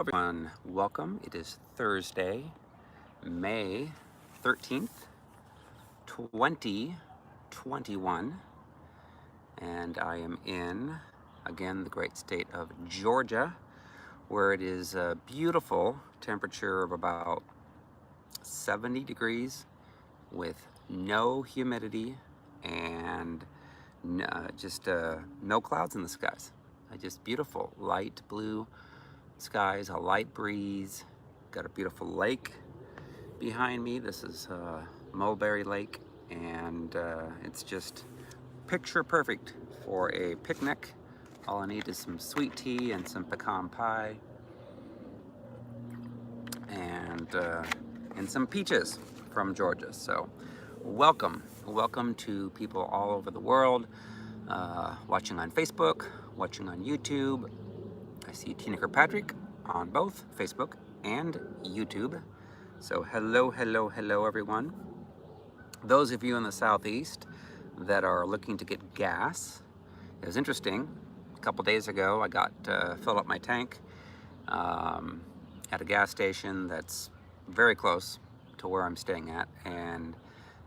Everyone, welcome. It is Thursday, May 13th, 2021, and I am in, again, the great state of Georgia, where it is a beautiful temperature of about 70 degrees with no humidity and just no clouds in the skies. Just beautiful light blue skies, a light breeze. Got a beautiful lake behind me. This is Mulberry Lake, and it's just picture perfect for a picnic. All I need is some sweet tea and some pecan pie and some peaches from Georgia. So welcome to people all over the world, watching on Facebook, watching on YouTube. I see Tina Kirkpatrick on both Facebook and YouTube. So hello everyone. Those of you in the Southeast that are looking to get gas, it was interesting. A couple days ago I got filled up my tank at a gas station that's very close to where I'm staying at, and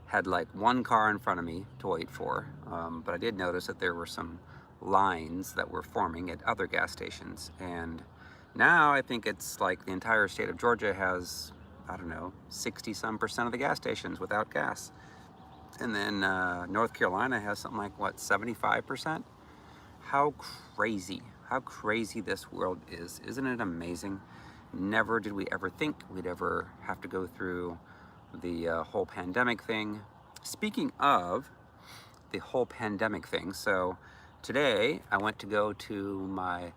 had like one car in front of me to wait for, but I did notice that there were some lines that were forming at other gas stations, and now I think it's like the entire state of Georgia has, I don't know, 60% of the gas stations without gas, and then North Carolina has something like, what, 75%? How crazy this world is. Isn't it amazing? Never did we ever think we'd ever have to go through the whole pandemic thing. Speaking of the whole pandemic thing, so today I went to go to my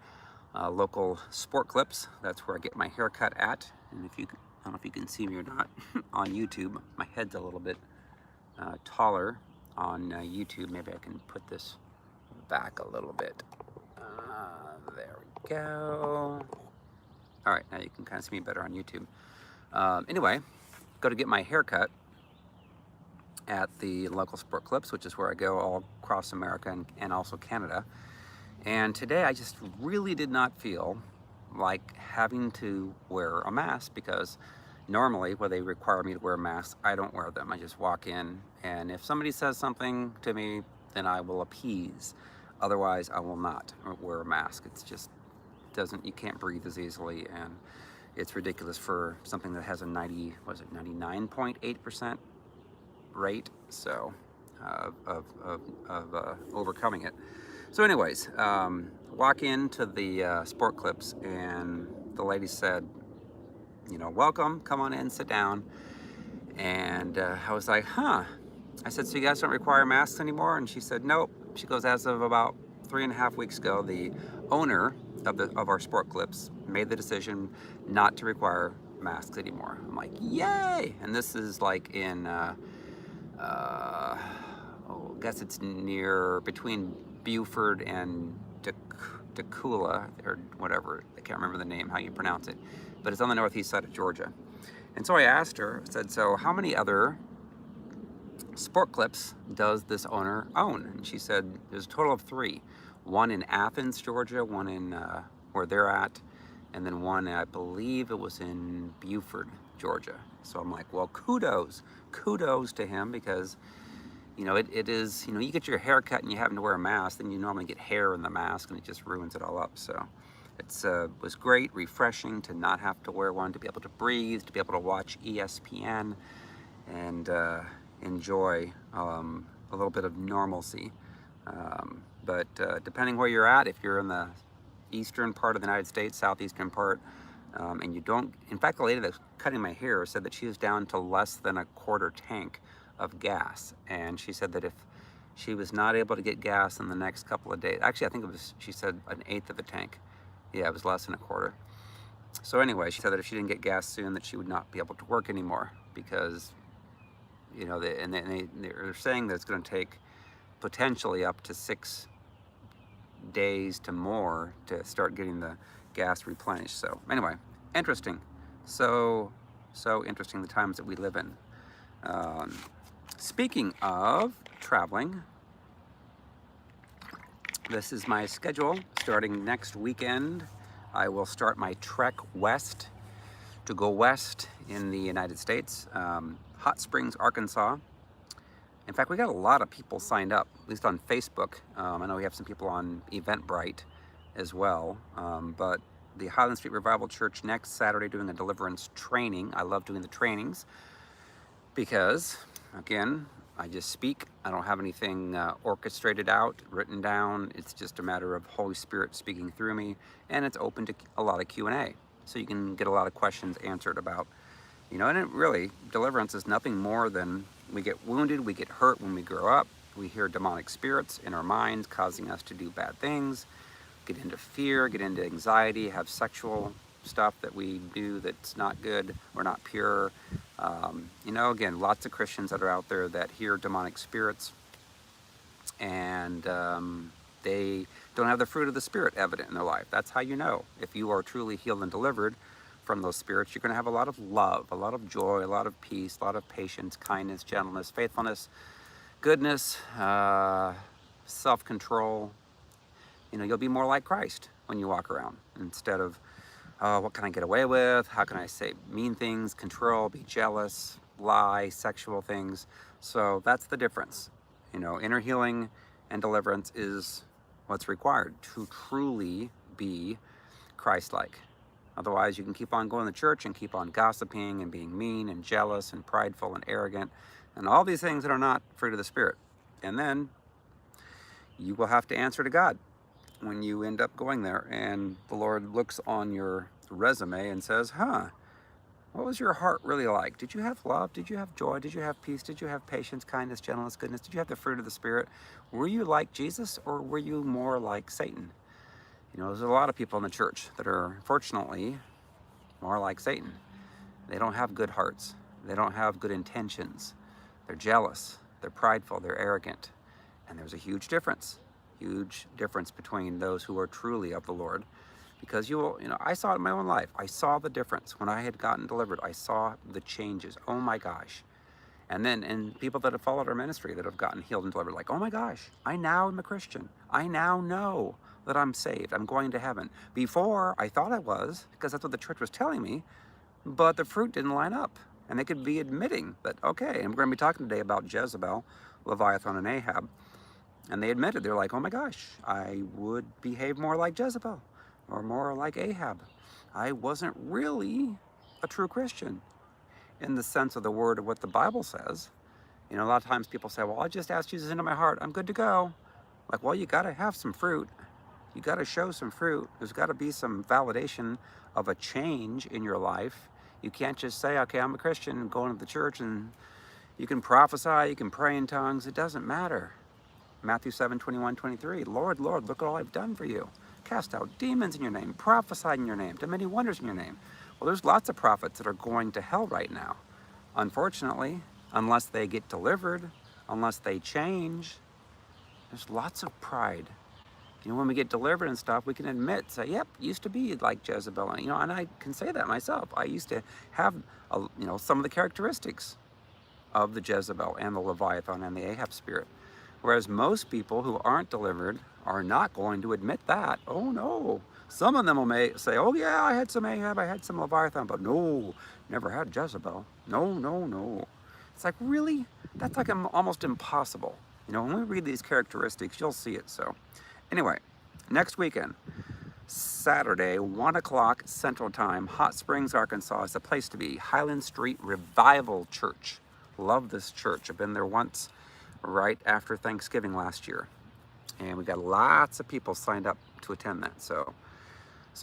local Sport Clips. That's where I get my haircut at. And if you, I don't know if you can see me or not on YouTube, my head's a little bit taller on YouTube. Maybe I can put this back a little bit. There we go. All right, now you can kind of see me better on YouTube. Anyway, go to get my haircut at the local Sport Clips, which is where I go all across America and also Canada. And today I just really did not feel like having to wear a mask, because normally when they require me to wear masks, I don't wear them. I just walk in, and if somebody says something to me, then I will appease. Otherwise, I will not wear a mask. It's just you can't breathe as easily, and it's ridiculous for something that has a 99.8% rate, so of overcoming it. So anyways, walk into the Sport Clips, and the lady said, you know, welcome, come on in, sit down. And I was like, huh. I said, so you guys don't require masks anymore? And she said, nope. She goes, as of about 3.5 weeks ago, the owner of our Sport Clips made the decision not to require masks anymore. I'm like, yay! And this is like in, I guess it's near between Beaufort and Decula, or whatever. I can't remember the name, how you pronounce it, but it's on the northeast side of Georgia. And so I asked her, I said, so how many other Sport Clips does this owner own? And she said there's a total of 3. One in Athens, Georgia, one in where they're at, and then one, I believe it was in Beaufort, Georgia. So I'm like, well, kudos to him, because you know, it is, you know, you get your hair cut and you happen to wear a mask, then you normally get hair in the mask and it just ruins it all up. So it's was great, refreshing to not have to wear one, to be able to breathe, to be able to watch ESPN and enjoy a little bit of normalcy. But depending where you're at, if you're in the eastern part of the United States, southeastern part, and you don't, in fact, the lady that's cutting my hair said that she was down to less than a quarter tank of gas. And she said that if she was not able to get gas in the next couple of days, actually, I think it was, she said 1/8 of the tank. Yeah, it was less than a quarter. So anyway, she said that if she didn't get gas soon, that she would not be able to work anymore, because, you know, they're saying that it's going to take potentially up to 6 days to more to start getting the gas replenished. So anyway, interesting. So interesting, the times that we live in. Speaking of traveling, this is my schedule starting next weekend. I will start my trek west to go west in the United States, Hot Springs, Arkansas. In fact, we got a lot of people signed up, at least on Facebook. I know we have some people on Eventbrite as well. But the Highland Street Revival Church next Saturday doing a deliverance training. I love doing the trainings because, again, I just speak. I don't have anything orchestrated out, written down. It's just a matter of Holy Spirit speaking through me, and it's open to a lot of Q&A. So you can get a lot of questions answered about, and it really, deliverance is nothing more than we get wounded, we get hurt when we grow up, we hear demonic spirits in our minds causing us to do bad things, get into fear, get into anxiety, have sexual stuff that we do that's not good or not pure. Again, lots of Christians that are out there that hear demonic spirits and they don't have the fruit of the Spirit evident in their life. That's how you know if you are truly healed and delivered from those spirits. You're going to have a lot of love, a lot of joy, a lot of peace, a lot of patience, kindness, gentleness, faithfulness, goodness, self-control. You'll be more like Christ when you walk around instead of, what can I get away with? How can I say mean things, control, be jealous, lie, sexual things? So that's the difference. Inner healing and deliverance is what's required to truly be Christ-like. Otherwise, you can keep on going to church and keep on gossiping and being mean and jealous and prideful and arrogant and all these things that are not fruit of the Spirit. And then you will have to answer to God when you end up going there. And the Lord looks on your resume and says, what was your heart really like? Did you have love? Did you have joy? Did you have peace? Did you have patience, kindness, gentleness, goodness? Did you have the fruit of the Spirit? Were you like Jesus or were you more like Satan? There's a lot of people in the church that are, unfortunately, more like Satan. They don't have good hearts. They don't have good intentions. They're jealous. They're prideful. They're arrogant. And there's a huge difference between those who are truly of the Lord. Because I saw it in my own life. I saw the difference. When I had gotten delivered, I saw the changes. Oh my gosh. And people that have followed our ministry that have gotten healed and delivered, like, oh my gosh, I now am a Christian. I now know that I'm saved. I'm going to heaven. Before, I thought I was, because that's what the church was telling me, but the fruit didn't line up. And they could be admitting that, okay, and we're going to be talking today about Jezebel, Leviathan, and Ahab. And they admitted, they're like, oh my gosh, I would behave more like Jezebel or more like Ahab. I wasn't really a true Christian in the sense of the word of what the Bible says. A lot of times people say, well, I just asked Jesus into my heart. I'm good to go. Like, well, you got to have some fruit. You got to show some fruit. There's got to be some validation of a change in your life. You can't just say, okay, I'm a Christian and go into the church and you can prophesy, you can pray in tongues. It doesn't matter. Matthew 7:21-23. Lord, Lord, look at all I've done for you. Cast out demons in your name, prophesied in your name, done many wonders in your name. Well, there's lots of prophets that are going to hell right now. Unfortunately, unless they get delivered, unless they change, there's lots of pride. When we get delivered and stuff, we can admit, say, yep, used to be like Jezebel. And, and I can say that myself. I used to have, some of the characteristics of the Jezebel and the Leviathan and the Ahab spirit. Whereas most people who aren't delivered are not going to admit that. Oh, no. Some of them will say, oh, yeah, I had some Ahab, I had some Leviathan, but no, never had Jezebel. No. It's like, really? That's like almost impossible. When we read these characteristics, you'll see it. So anyway, next weekend, Saturday, 1 o'clock Central Time, Hot Springs, Arkansas is the place to be. Highland Street Revival Church. Love this church. I've been there once right after Thanksgiving last year. And we got lots of people signed up to attend that. So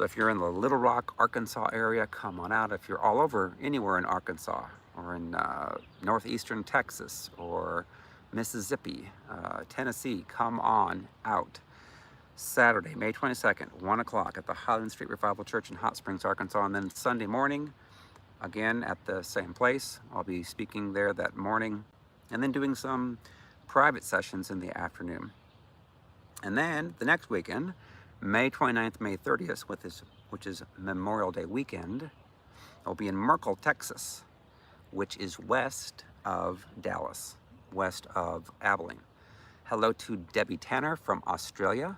if you're in the Little Rock, Arkansas area, come on out. If you're all over anywhere in Arkansas or in northeastern Texas or Mississippi, Tennessee, come on out. Saturday, May 22nd, 1 o'clock at the Highland Street Revival Church in Hot Springs, Arkansas. And then Sunday morning, again at the same place. I'll be speaking there that morning and then doing some private sessions in the afternoon. And then the next weekend, May 29th, May 30th, which is Memorial Day weekend, I'll be in Merkel, Texas, which is west of Dallas, west of Abilene. Hello to Debbie Tanner from Australia.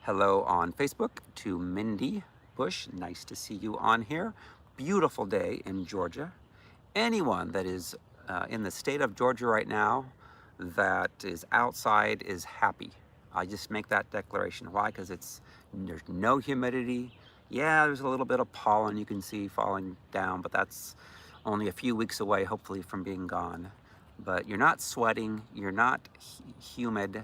Hello on Facebook to Mindy Bush, nice to see you on here. Beautiful day in Georgia. Anyone that is in the state of Georgia right now that is outside is happy. I just make that declaration. Why? Because there's no humidity. Yeah, there's a little bit of pollen you can see falling down, but that's only a few weeks away, hopefully, from being gone. But you're not sweating, you're not humid,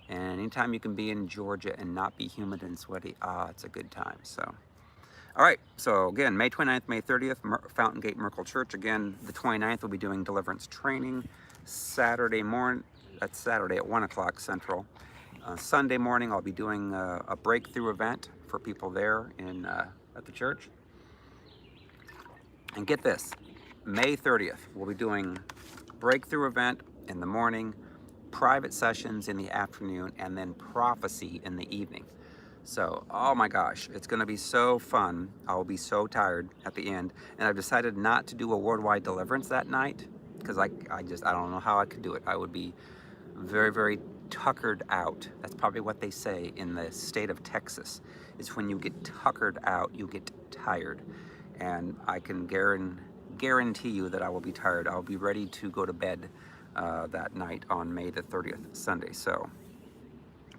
and anytime you can be in Georgia and not be humid and sweaty, it's a good time. So, all right. So again, May 29th, May 30th, Fountain Gate Miracle Church. Again, the 29th, we'll be doing deliverance training. Saturday morning, that's Saturday at 1 o'clock Central. Sunday morning, I'll be doing a breakthrough event for people there at the church. And get this, May 30th, we'll be doing breakthrough event in the morning, private sessions in the afternoon, and then prophecy in the evening. So, oh my gosh, it's going to be so fun. I'll be so tired at the end. And I've decided not to do a worldwide deliverance that night because I don't know how I could do it. I would be very, very tuckered out. That's probably what they say in the state of Texas, is when you get tuckered out, you get tired. And I can guarantee you that I will be tired. I'll be ready to go to bed that night on May the 30th, Sunday. So,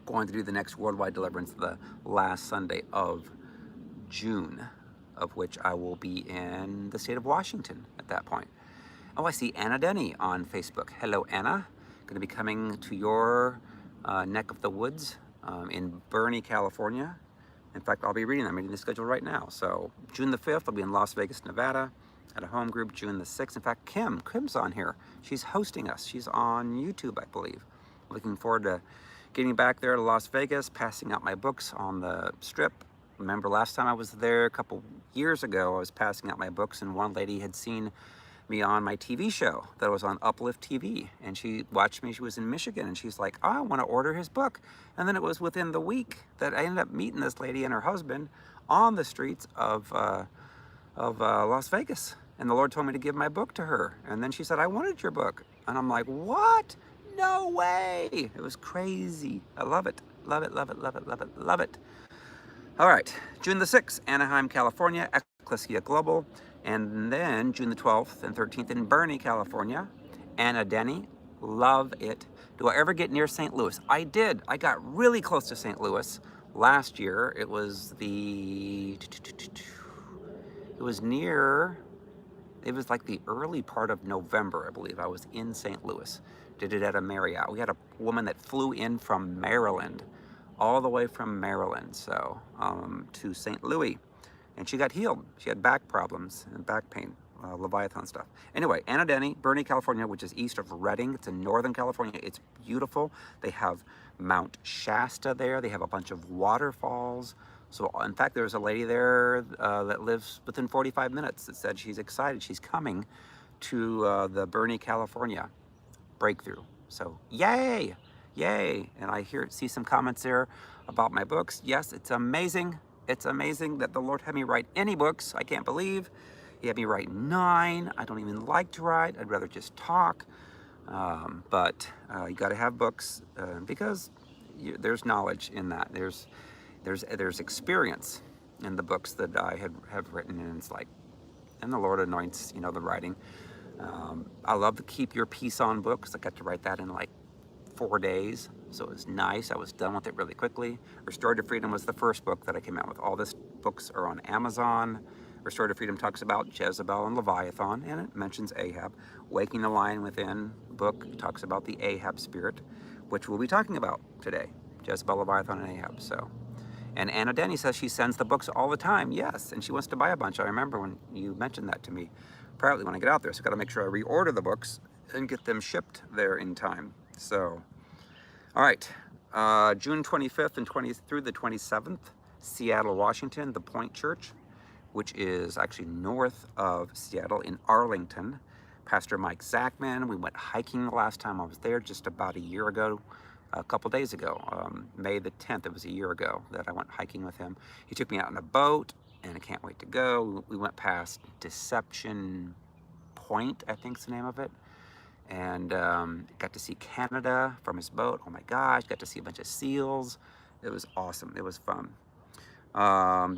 going to do the next worldwide deliverance the last Sunday of June, of which I will be in the state of Washington at that point. Oh, I see Anna Denny on Facebook. Hello, Anna. Going to be coming to your neck of the woods in Bernie, California. In fact, I'll be reading. I'm reading the schedule right now. So June the 5th, I'll be in Las Vegas, Nevada at a home group. June the 6th. In fact, Kim's on here. She's hosting us. She's on YouTube, I believe. Looking forward to getting back there to Las Vegas, passing out my books on the Strip. Remember last time I was there a couple years ago, I was passing out my books, and one lady had seen me on my TV show that was on Uplift TV, and she watched me. She was in Michigan, and she's like, I want to order his book. And then it was within the week that I ended up meeting this lady and her husband on the streets of Las Vegas. And the Lord told me to give my book to her. And then she said, I wanted your book. And I'm like, what? No way. It was crazy. I love it. Love it, love it, love it, love it, love it. All right, June the 6th, Anaheim, California, Ecclesia Global. And then June the 12th and 13th in Bernie, California. Anna Denny, love it. Do I ever get near St. Louis? I did. I got really close to St. Louis last year. It was like the early part of November, I believe. I was in St. Louis. Did it at a Marriott. We had a woman that flew in from Maryland, all the way from Maryland, so to St. Louis. And she got healed. She had back problems and back pain, Leviathan stuff. Anyway, Anna Denny, Bernie, California, which is east of Redding. It's in Northern California. It's beautiful. They have Mount Shasta there. They have a bunch of waterfalls. So, in fact, there's a lady there that lives within 45 minutes that said she's excited. She's coming to the Bernie, California breakthrough. So, yay! Yay! And I see some comments there about my books. Yes, it's amazing. It's amazing that the Lord had me write any books. I can't believe He had me write 9. I don't even like to write. I'd rather just talk. But you got to have books because there's knowledge in that. There's experience in the books that I have written, and it's like, and the Lord anoints, the writing. I love the Keep Your Peace On books. I got to write that in like 4 days, so it was nice. I was done with it really quickly. Restored to Freedom was the first book that I came out with. All these books are on Amazon. Restored to Freedom talks about Jezebel and Leviathan, and it mentions Ahab. Waking the Lion Within book talks about the Ahab spirit, which we'll be talking about today. Jezebel, Leviathan, and Ahab. So, and Anna Denny says she sends the books all the time. Yes, and she wants to buy a bunch. I remember when you mentioned that to me. Probably when I get out there, so I got to make sure I reorder the books and get them shipped there in time. So, all right, June 25th and through the 27th, Seattle, Washington, the Point Church, which is actually north of Seattle in Arlington. Pastor Mike Zachman, we went hiking the last time I was there, just about a year ago, a couple days ago, May the 10th, it was a year ago that I went hiking with him. He took me out in a boat, and I can't wait to go. We went past Deception Point, I think's the name of it, and got to see Canada from his boat. Oh my gosh, got to see a bunch of seals. It was awesome. It was fun.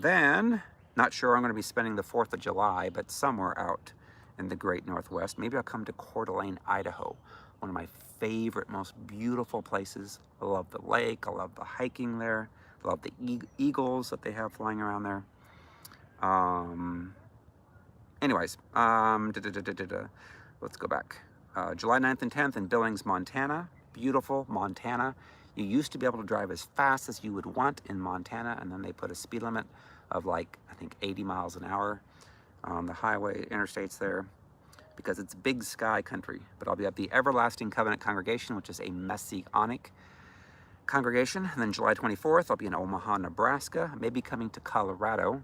Then Not sure I'm going to be spending the 4th of July, but somewhere out in the great Northwest. Maybe I'll come to Coeur d'Alene, Idaho, one of my favorite, most beautiful places. I love the lake. I love the hiking there. I love the eagles that they have flying around there. Anyways, let's go back. July 9th and 10th in Billings, Montana. Beautiful Montana. You used to be able to drive as fast as you would want in Montana, and then they put a speed limit of like, I think 80 miles an hour on the highway interstates there, because it's big sky country. But I'll be at the Everlasting Covenant Congregation, which is a Messianic congregation. And then July 24th, I'll be in Omaha, Nebraska. I may be coming to Colorado.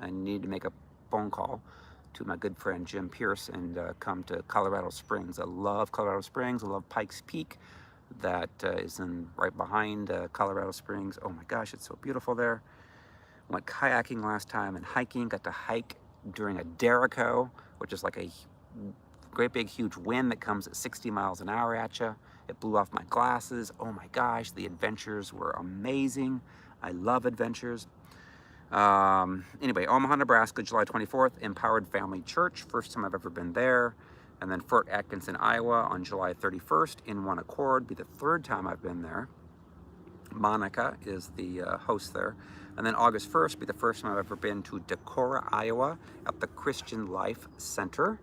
I need to make a phone call to my good friend Jim Pierce and come to Colorado Springs. I love Colorado Springs. I love Pikes Peak. That is right behind Colorado Springs. Oh my gosh, it's so beautiful there. Went kayaking last time and hiking. Got to hike during a derrico, which is like a great big huge wind that comes at 60 miles an hour at you. It blew off my glasses. Oh my gosh, the adventures were amazing. I love adventures. Anyway, Omaha, Nebraska, July 24th, Empowered Family Church. First time I've ever been there. And then Fort Atkinson, Iowa on July 31st in One Accord. Be the 3rd time I've been there. Monica is the host there. And then August 1st be the first time I've ever been to Decorah, Iowa at the Christian Life Center.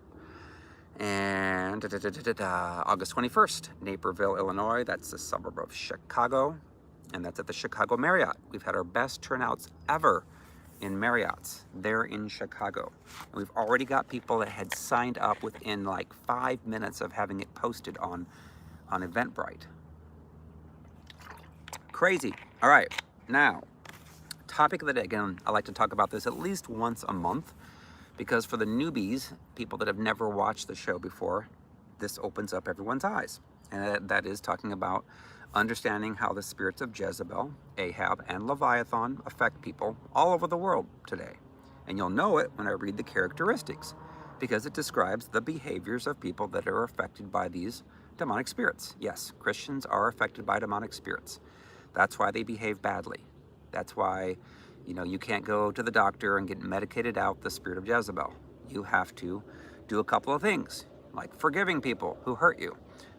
And August 21st, Naperville, Illinois. That's a suburb of Chicago. And that's at the Chicago Marriott. We've had our best turnouts ever in Marriott's there in Chicago. And we've already got people that had signed up within like 5 minutes of having it posted on Eventbrite. Crazy. All right, now, topic of the day. Again, I like to talk about this at least once a month, because for the newbies, people that have never watched the show before, this opens up everyone's eyes. And that is talking about understanding how the spirits of Jezebel, Ahab, and Leviathan affect people all over the world today. And you'll know it when I read the characteristics, because it describes the behaviors of people that are affected by these demonic spirits. Yes, Christians are affected by demonic spirits. That's why they behave badly. That's why, you can't go to the doctor and get medicated out the spirit of Jezebel. You have to do a couple of things, like forgiving people who hurt you,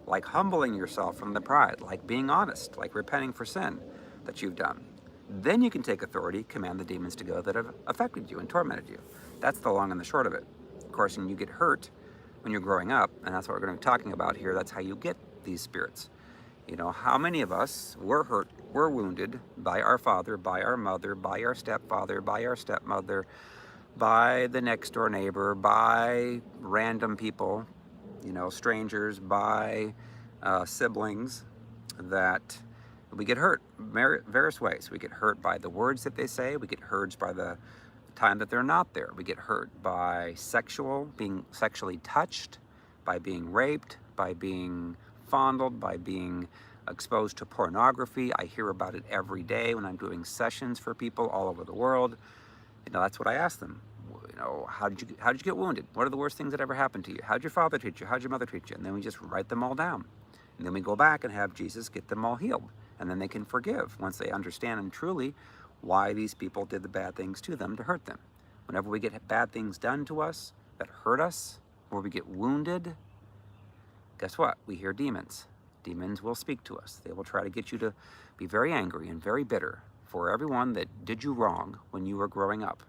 like humbling yourself from the pride, like being honest, like repenting for sin that you've done. Then you can take authority, command the demons to go that have affected you and tormented you. That's the long and the short of it. Of course, when you get hurt when you're growing up, and that's what we're going to be talking about here, that's how you get these spirits. How many of us were hurt, were wounded by our father, by our mother, by our stepfather, by our stepmother, by the next door neighbor, by random people, strangers, by siblings, that we get hurt various ways. We get hurt by the words that they say. We get hurt by the time that they're not there. We get hurt by being sexually touched, by being raped, by being fondled, by being exposed to pornography. I hear about it every day when I'm doing sessions for people all over the world. That's what I ask them. How did you get wounded? What are the worst things that ever happened to you? How'd your father treat you? How'd your mother treat you? And then we just write them all down. And then we go back and have Jesus get them all healed. And then they can forgive once they understand and truly why these people did the bad things to them to hurt them. Whenever we get bad things done to us that hurt us, or we get wounded, guess what? We hear demons. Demons will speak to us. They will try to get you to be very angry and very bitter for everyone that did you wrong when you were growing up.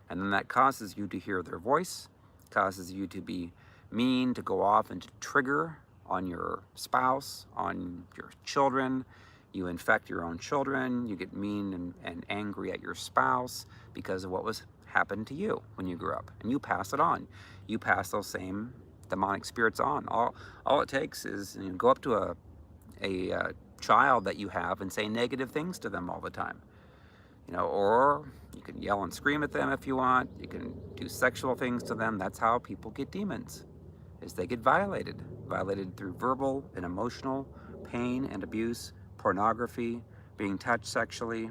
And then that causes you to hear their voice, causes you to be mean, to go off and to trigger on your spouse, on your children. You infect your own children. You get mean and angry at your spouse because of what happened to you when you grew up. And you pass it on. You pass those same demonic spirits on. All it takes is go up to a child that you have and say negative things to them all the time. Or you can yell and scream at them if you want. You can do sexual things to them. That's how people get demons, is they get violated through verbal and emotional pain and abuse, pornography, being touched sexually.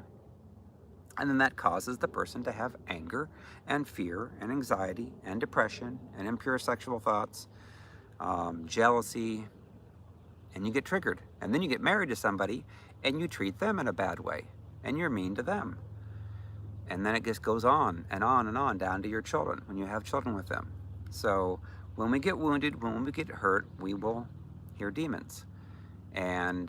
And then that causes the person to have anger and fear and anxiety and depression and impure sexual thoughts, jealousy, and you get triggered. And then you get married to somebody and you treat them in a bad way and you're mean to them. And then it just goes on and on and on down to your children when you have children with them. So when we get wounded, when we get hurt, we will hear demons. And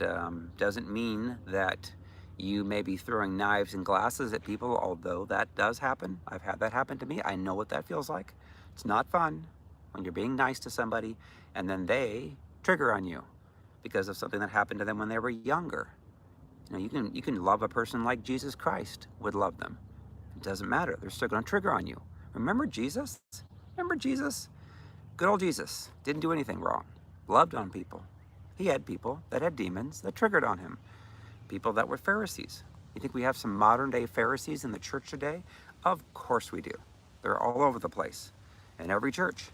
doesn't mean that you may be throwing knives and glasses at people, although that does happen. I've had that happen to me. I know what that feels like. It's not fun when you're being nice to somebody and then they trigger on you because of something that happened to them when they were younger. You know, you can love a person like Jesus Christ would love them. It doesn't matter. They're still going to trigger on you. Remember Jesus? Remember Jesus? Good old Jesus. Didn't do anything wrong. Loved on people. He had people that had demons that triggered on him. People that were Pharisees. You think we have some modern day Pharisees in the church today? Of course we do. They're all over the place in every church.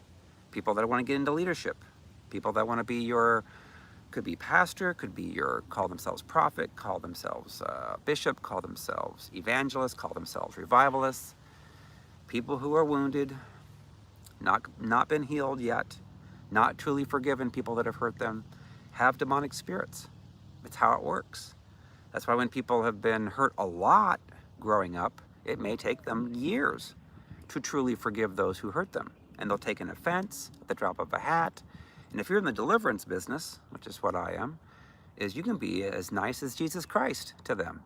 People that want to get into leadership. People that want to be your, could be pastor, could be your, call themselves prophet, call themselves bishop, call themselves evangelist, call themselves revivalists. People who are wounded, not been healed yet, not truly forgiven people that have hurt them, have demonic spirits. It's how it works. That's why when people have been hurt a lot growing up, it may take them years to truly forgive those who hurt them. And they'll take an offense at the drop of a hat. And if you're in the deliverance business, which is what I am, is you can be as nice as Jesus Christ to them.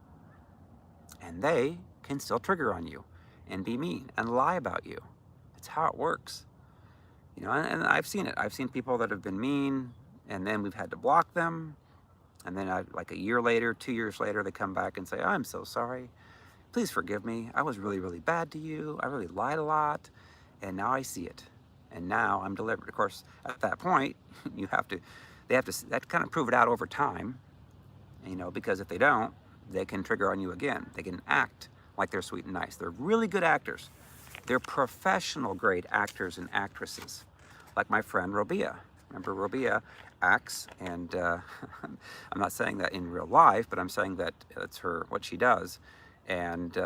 And they can still trigger on you and be mean and lie about you. It's how it works. You know, and I've seen it. I've seen people that have been mean, and then we've had to block them. And then like a year later, 2 years later, they come back and say, I'm so sorry. Please forgive me. I was really, really bad to you. I really lied a lot. And now I see it. And now I'm delivered. Of course, at that point, they have to kind of prove it out over time, you know, because if they don't, they can trigger on you again. They can act like they're sweet and nice. They're really good actors. They're professional grade actors and actresses, like my friend Robia. Remember, Robia acts, and I'm not saying that in real life, but I'm saying that it's what she does. And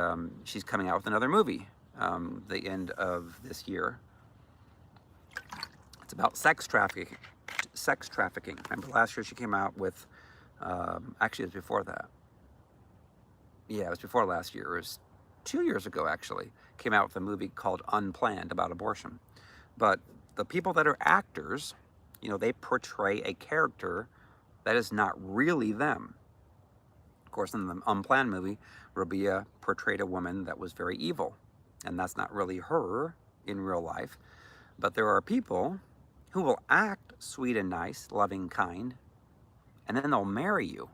she's coming out with another movie the end of this year. It's about sex trafficking. Remember last year she came out with, actually it was before that. Yeah, it was before last year. It was 2 years ago, actually. Came out with a movie called Unplanned about abortion. But the people that are actors, you know, they portray a character that is not really them. Of course, in the Unplanned movie, Robia portrayed a woman that was very evil. And that's not really her in real life. But there are people who will act sweet and nice, loving, kind, and then they'll marry you.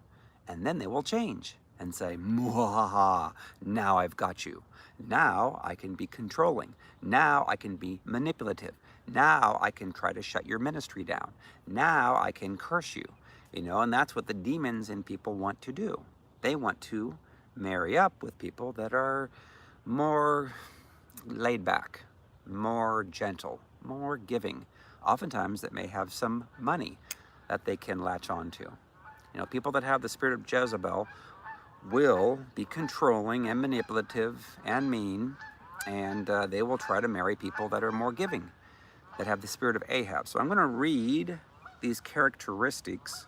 And then they will change and say, "Mwahaha, now I've got you. Now I can be controlling. Now I can be manipulative. Now I can try to shut your ministry down. Now I can curse you." You know, and that's what the demons in people want to do. They want to marry up with people that are more laid back, more gentle, more giving. Oftentimes that may have some money that they can latch on to. You know, people that have the spirit of Jezebel will be controlling and manipulative and mean, and they will try to marry people that are more giving, that have the spirit of Ahab. So I'm going to read these characteristics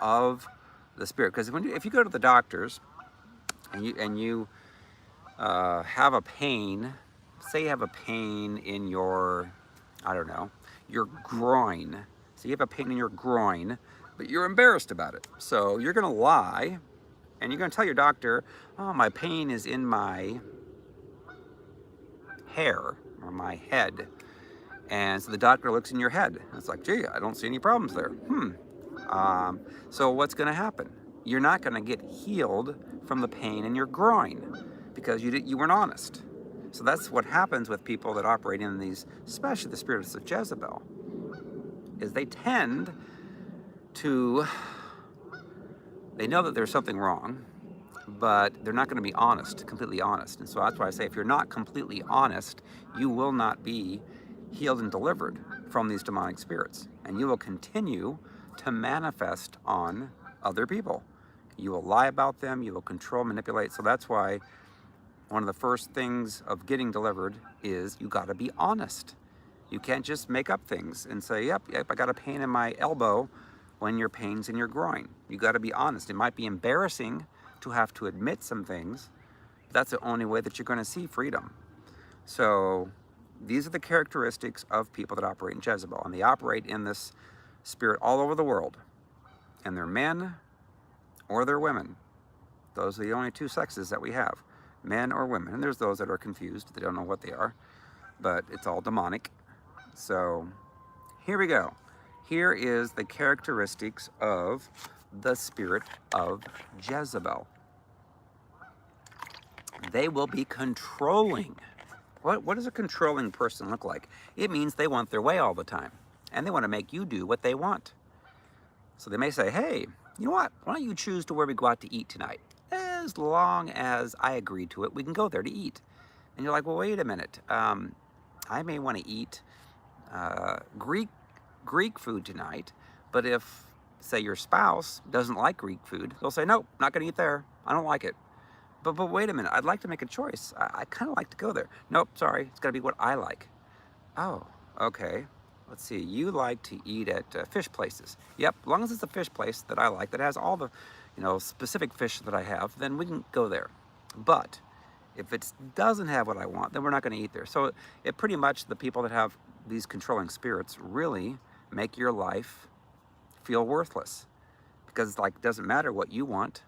of the spirit, because if you go to the doctors and you have a pain, say you have a pain in your, I don't know, your groin. So you have a pain in your groin, but you're embarrassed about it. So you're going to lie, and you're going to tell your doctor, oh, my pain is in my hair or my head. And so the doctor looks in your head. And it's like, gee, I don't see any problems there. So what's going to happen? You're not going to get healed from the pain in your groin because you weren't honest. So that's what happens with people that operate in these, especially the spirits of Jezebel, is they tend to, they know that there's something wrong, but they're not going to be honest, completely honest. And so that's why I say if you're not completely honest, you will not be healed and delivered from these demonic spirits. And you will continue to manifest on other people. You will lie about them, you will control, manipulate. So that's why one of the first things of getting delivered is you got to be honest. You can't just make up things and say, yep, I got a pain in my elbow when your pain's in your groin. You got to be honest. It might be embarrassing to have to admit some things, That's the only way that you're going to see freedom. So these are the characteristics of people that operate in Jezebel, and they operate in this spirit all over the world. And they're men or they're women. Those are the only two sexes that we have, men or women. And there's those that are confused, they don't know what they are, but it's all demonic. So here we go. Here is the characteristics of the spirit of Jezebel. They will be controlling. What does a controlling person look like? It means they want their way all the time, and they want to make you do what they want. So they may say, hey, you know what? Why don't you choose to where we go out to eat tonight? As long as I agree to it, we can go there to eat. And you're like, well, wait a minute. I may want to eat Greek food tonight, but if, say, your spouse doesn't like Greek food, they'll say, nope, not going to eat there. I don't like it. But wait a minute, I'd like to make a choice. I kind of like to go there. Nope, sorry, it's got to be what I like. Oh, okay. Let's see, you like to eat at fish places. Yep, as long as it's a fish place that I like, that has all the, specific fish that I have, then we can go there. But if it doesn't have what I want, then we're not going to eat there. So it pretty much, the people that have these controlling spirits really make your life feel worthless, because it's like, it doesn't matter what you want.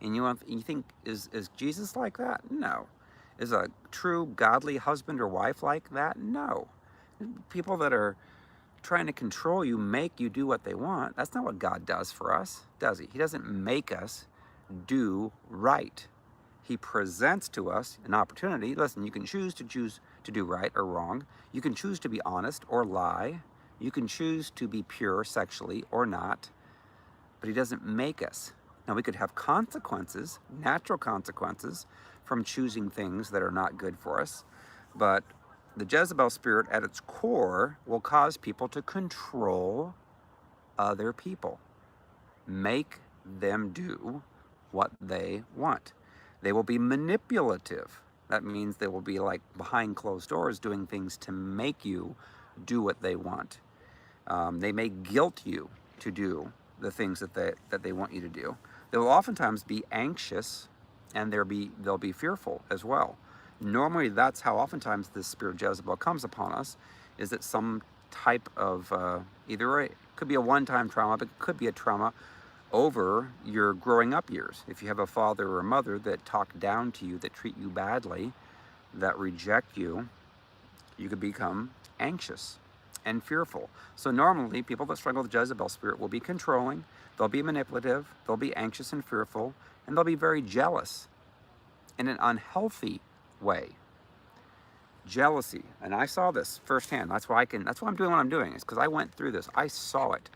And you think, is Jesus like that? No. Is a true godly husband or wife like that? No. People that are trying to control you, make you do what they want. That's not what God does for us, does he? He doesn't make us do right. He presents to us an opportunity. Listen, you can choose to do right or wrong. You can choose to be honest or lie. You can choose to be pure sexually or not. But he doesn't make us. Now, we could have consequences, natural consequences, from choosing things that are not good for us. But the Jezebel spirit at its core will cause people to control other people, make them do what they want. They will be manipulative. That means they will be like behind closed doors doing things to make you do what they want. They may guilt you to do the things that they want you to do. They will oftentimes be anxious, and they'll be fearful as well. Normally, that's how oftentimes this spirit of Jezebel comes upon us, is that some type of it could be a one-time trauma, but it could be a trauma over your growing up years. If you have a father or a mother that talk down to you, that treat you badly, that reject you, you could become anxious and fearful. So normally, people that struggle with Jezebel spirit will be controlling, they'll be manipulative, they'll be anxious and fearful, and they'll be very jealous in an unhealthy way. Jealousy, and I saw this firsthand. That's why I'm doing what I'm doing, is because I went through this. I saw it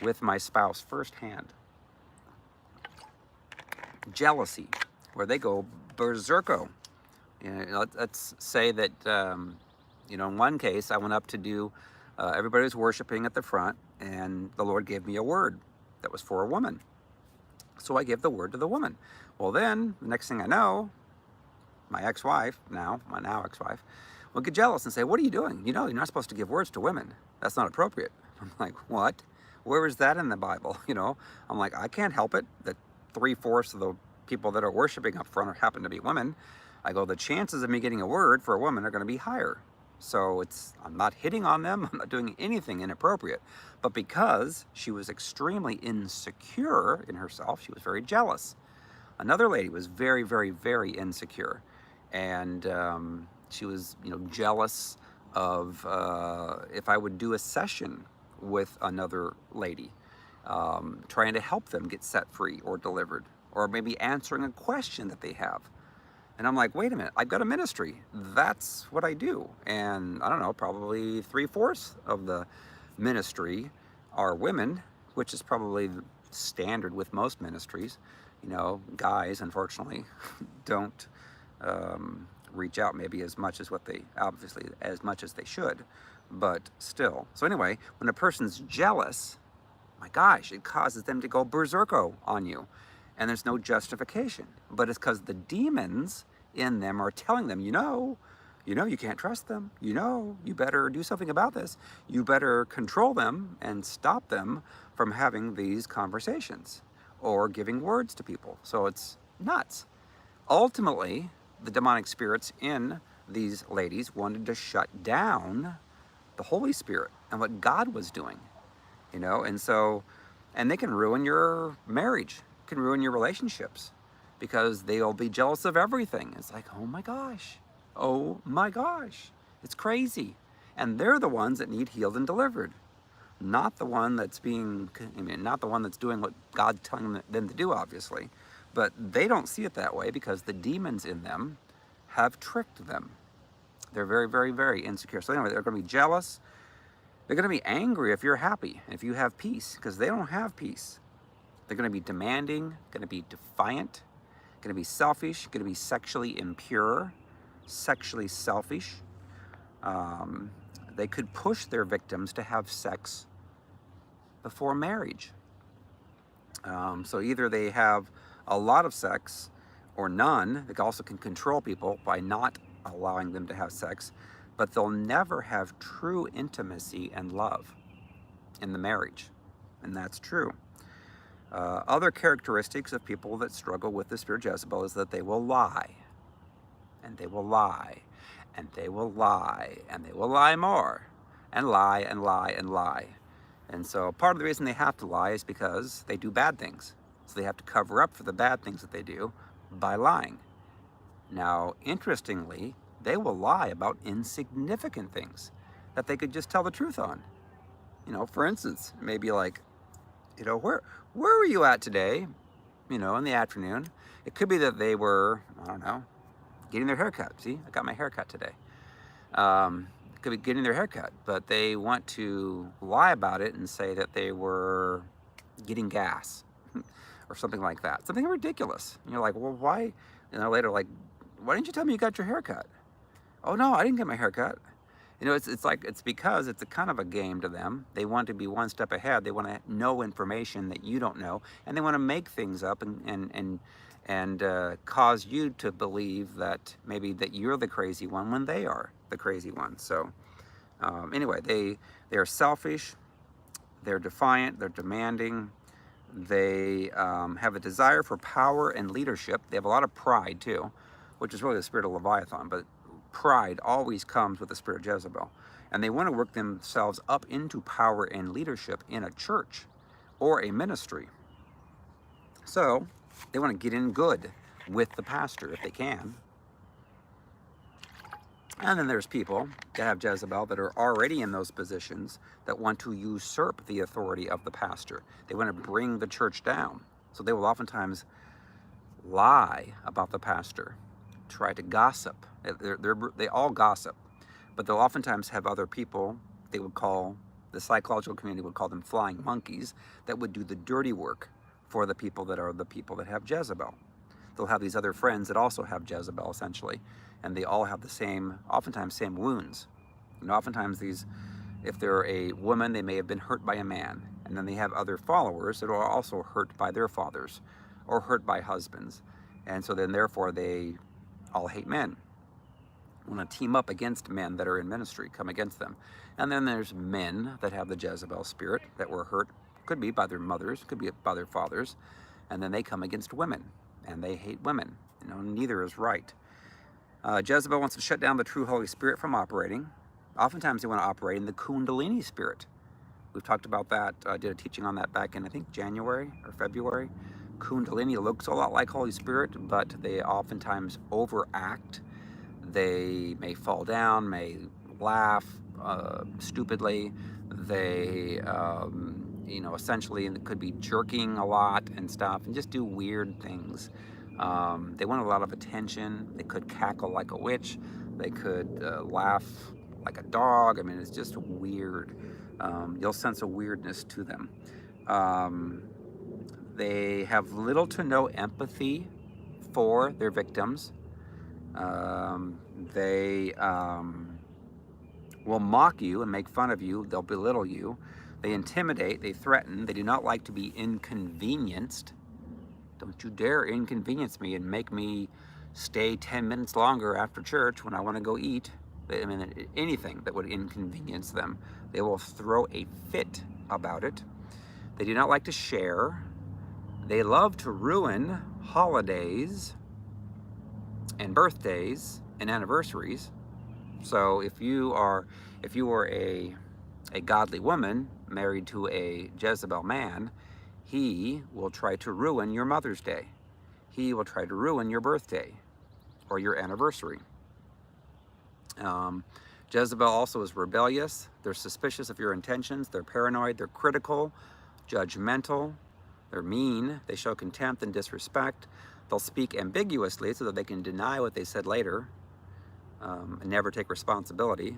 with my spouse firsthand. Jealousy, where they go berserko. Let's say that, in one case, I went up to do, everybody was worshiping at the front, and the Lord gave me a word that was for a woman. So I gave the word to the woman. Well, then, the next thing I know, my ex-wife, my ex-wife, will get jealous and say, what are you doing? You're not supposed to give words to women. That's not appropriate. I'm like, what? Where is that in the Bible? I'm like, I can't help it that 3/4 of the people that are worshiping up front happen to be women. I go, the chances of me getting a word for a woman are going to be higher. So I'm not hitting on them. I'm not doing anything inappropriate. But because she was extremely insecure in herself, she was very jealous. Another lady was very, very, very insecure. And she was, jealous of if I would do a session with another lady, trying to help them get set free or delivered, or maybe answering a question that they have. And I'm like, wait a minute, I've got a ministry. That's what I do. And I don't know, probably 3/4 of the ministry are women, which is probably standard with most ministries. Guys, unfortunately, don't reach out maybe as much as as much as they should, but still. So anyway, when a person's jealous, my gosh, it causes them to go berserko on you. And there's no justification. But it's because the demons in them are telling them, you can't trust them. You better do something about this. You better control them and stop them from having these conversations or giving words to people. So it's nuts. Ultimately, the demonic spirits in these ladies wanted to shut down the Holy Spirit and what God was doing, and so, and they can ruin your marriage, can ruin your relationships, because they'll be jealous of everything. It's like, oh my gosh, it's crazy. And they're the ones that need healed and delivered, not the one that's not the one that's doing what God's telling them to do, obviously. But they don't see it that way because the demons in them have tricked them. They're very, very, very insecure. So anyway, they're going to be jealous. They're going to be angry if you're happy, if you have peace, because they don't have peace. They're going to be demanding, going to be defiant, going to be selfish, going to be sexually impure, sexually selfish. They could push their victims to have sex before marriage. So either they have a lot of sex or none. They also can control people by not allowing them to have sex, but they'll never have true intimacy and love in the marriage. And that's true. Other characteristics of people that struggle with the spirit of Jezebel is that they will lie, and they will lie, and they will lie, and they will lie more, and lie, and lie, and lie. And so part of the reason they have to lie is because they do bad things. So they have to cover up for the bad things that they do by lying. Now, interestingly, they will lie about insignificant things that they could just tell the truth on. For instance, maybe like, where were you at today? In the afternoon. It could be that they were, I don't know, getting their hair cut. See, I got my hair cut today. Could be getting their hair cut, but they want to lie about it and say that they were getting gas or something like that. Something ridiculous. And you're like, well, why? Later, like, why didn't you tell me you got your hair cut? Oh, no, I didn't get my hair cut. It's because it's a kind of a game to them. They want to be one step ahead. They want to know information that you don't know, and they want to make things up and cause you to believe that maybe that you're the crazy one when they are the crazy one. So anyway, they are selfish, they're defiant, they're demanding, they have a desire for power and leadership. They have a lot of pride too, which is really the spirit of Leviathan, but pride always comes with the spirit of Jezebel. And they want to work themselves up into power and leadership in a church or a ministry. So they want to get in good with the pastor if they can. And then there's people that have Jezebel that are already in those positions that want to usurp the authority of the pastor. They want to bring the church down. So they will oftentimes lie about the pastor, try to gossip. They all gossip, but they'll oftentimes have other people, the psychological community would call them flying monkeys, that would do the dirty work for the people that have Jezebel. They'll have these other friends that also have Jezebel, essentially, and they all have oftentimes same wounds. Oftentimes if they're a woman, they may have been hurt by a man, and then they have other followers that are also hurt by their fathers or hurt by husbands, and so then therefore they all hate men, want to team up against men that are in ministry, come against them. And then there's men that have the Jezebel spirit that were hurt, could be by their mothers, could be by their fathers, and then they come against women, and they hate women. Neither is right. Jezebel wants to shut down the true Holy Spirit from operating. Oftentimes they want to operate in the Kundalini spirit. We've talked about that. I did a teaching on that back in, I think, January or February. Kundalini looks a lot like Holy Spirit, but they oftentimes overact. They may fall down, may laugh stupidly. They, essentially could be jerking a lot and stuff and just do weird things. They want a lot of attention. They could cackle like a witch. They could laugh like a dog. It's just weird. You'll sense a weirdness to them. They have little to no empathy for their victims. They will mock you and make fun of you. They'll belittle you. They intimidate. They threaten. They do not like to be inconvenienced. Don't you dare inconvenience me and make me stay 10 minutes longer after church when I want to go eat. Anything that would inconvenience them, they will throw a fit about it. They do not like to share. They love to ruin holidays and birthdays and anniversaries. So if you were a godly woman married to a Jezebel man, he will try to ruin your Mother's Day. He will try to ruin your birthday or your anniversary. Jezebel also is rebellious. They're suspicious of your intentions. They're paranoid. They're critical, judgmental. They're mean. They show contempt and disrespect. They'll speak ambiguously so that they can deny what they said later and never take responsibility.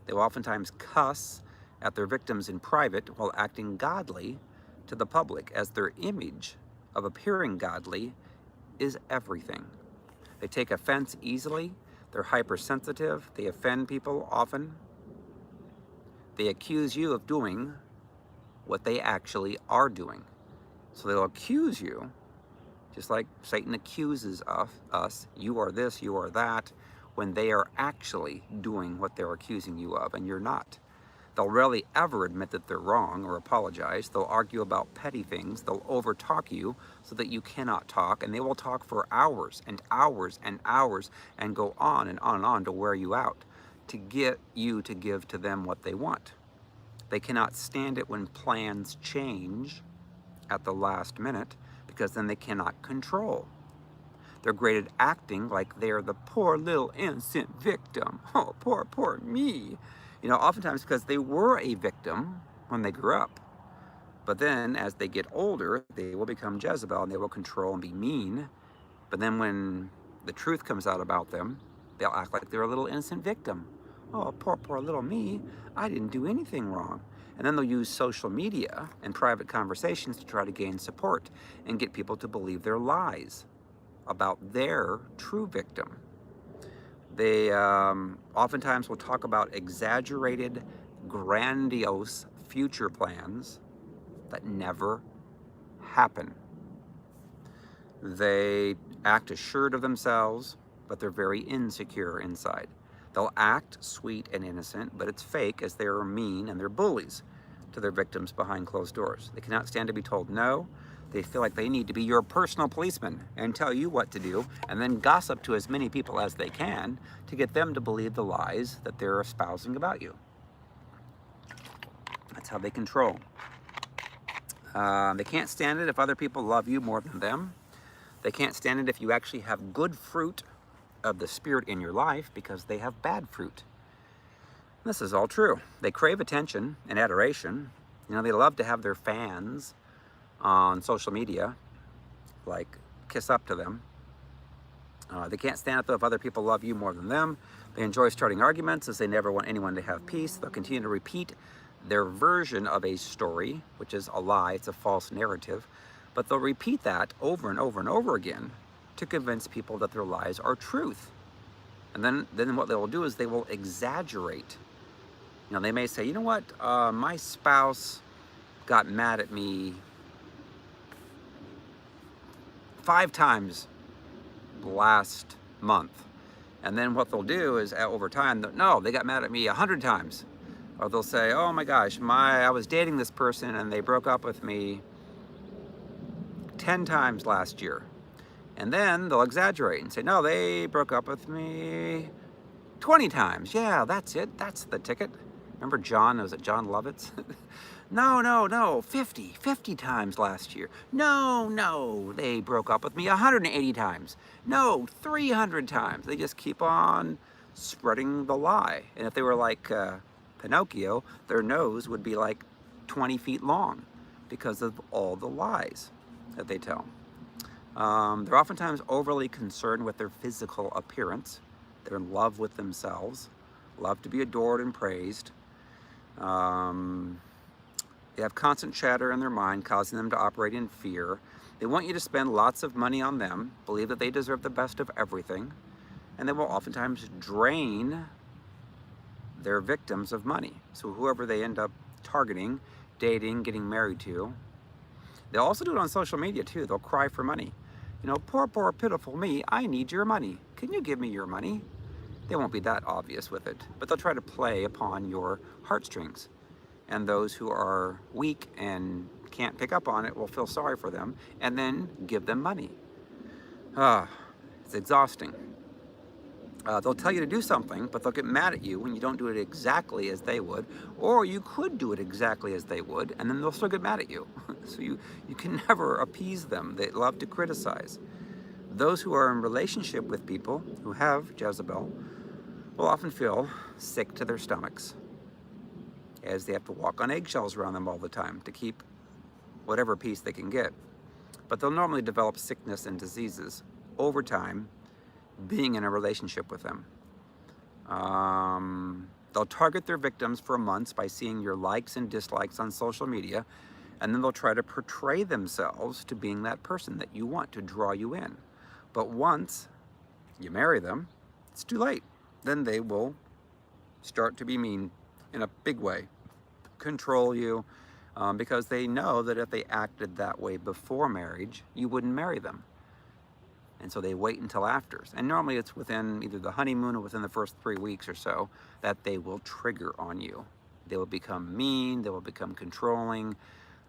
They will oftentimes cuss at their victims in private while acting godly to the public, as their image of appearing godly is everything. They take offense easily. They're hypersensitive. They offend people often. They accuse you of doing what they actually are doing. So they'll accuse you, just like Satan accuses of us, you are this, you are that, when they are actually doing what they're accusing you of, and you're not. They'll rarely ever admit that they're wrong or apologize. They'll argue about petty things. They'll overtalk you so that you cannot talk, and they will talk for hours and hours and hours and go on and on and on to wear you out, to get you to give to them what they want. They cannot stand it when plans change at the last minute, because then they cannot control. They're great at acting like they're the poor little innocent victim. Oh, poor me. You know, oftentimes because they were a victim when they grew up. But then as they get older, they will become Jezebel and they will control and be mean. But then when the truth comes out about them, they'll act like they're a little innocent victim. Oh, poor little me. I didn't do anything wrong. And then they'll use social media and private conversations to try to gain support and get people to believe their lies about their true victim. They oftentimes will talk about exaggerated, grandiose future plans that never happen. They act assured of themselves, but they're very insecure inside. They'll act sweet and innocent, but it's fake, as they are mean and they're bullies to their victims behind closed doors. They cannot stand to be told no. They feel like they need to be your personal policeman and tell you what to do, and then gossip to as many people as they can to get them to believe the lies that they're espousing about you. That's how they control. They can't stand it if other people love you more than them. They can't stand it if you actually have good fruit of the Spirit in your life, because they have bad fruit. This is all true. They crave attention and adoration. You know, they love to have their fans on social media, like, kiss up to them. They can't stand it though if other people love you more than them. They enjoy starting arguments, as they never want anyone to have peace. They'll continue to repeat their version of a story, which is a lie. It's a false narrative. But they'll repeat that over and over and over again to convince people that their lies are truth. And then what they will do is they will exaggerate. You know, they may say, you know what, my spouse got mad at me 5 times last month. And then what they'll do is, over time, no, they got mad at me 100 times. Or they'll say, oh my gosh, I was dating this person and they broke up with me 10 times last year. And then they'll exaggerate and say, no, they broke up with me 20 times. Yeah, that's it. That's the ticket. Remember John? Was it John Lovitz? No, 50 times last year. No, they broke up with me 180 times. No, 300 times. They just keep on spreading the lie. And if they were like Pinocchio, their nose would be like 20 feet long because of all the lies that they tell. They're oftentimes overly concerned with their physical appearance. They're in love with themselves, love to be adored and praised. They have constant chatter in their mind, causing them to operate in fear. They want you to spend lots of money on them, believe that they deserve the best of everything, and they will oftentimes drain their victims of money. So whoever they end up targeting, dating, getting married to. They'll also do it on social media too. They'll cry for money. You know, poor, pitiful me, I need your money. Can you give me your money? They won't be that obvious with it, but they'll try to play upon your heartstrings. And those who are weak and can't pick up on it will feel sorry for them and then give them money. It's exhausting. They'll tell you to do something, but they'll get mad at you when you don't do it exactly as they would, or you could do it exactly as they would, and then they'll still get mad at you. So you can never appease them. They love to criticize. Those who are in relationship with people who have Jezebel will often feel sick to their stomachs, as they have to walk on eggshells around them all the time to keep whatever peace they can get. But they'll normally develop sickness and diseases over time being in a relationship with them. They'll target their victims for months by seeing your likes and dislikes on social media, and then they'll try to portray themselves to being that person that you want to draw you in. But once you marry them, it's too late. Then they will start to be mean in a big way, control you, because they know that if they acted that way before marriage, you wouldn't marry them. And so they wait until after. And normally it's within either the honeymoon or within the first 3 weeks or so that they will trigger on you. They will become mean, they will become controlling,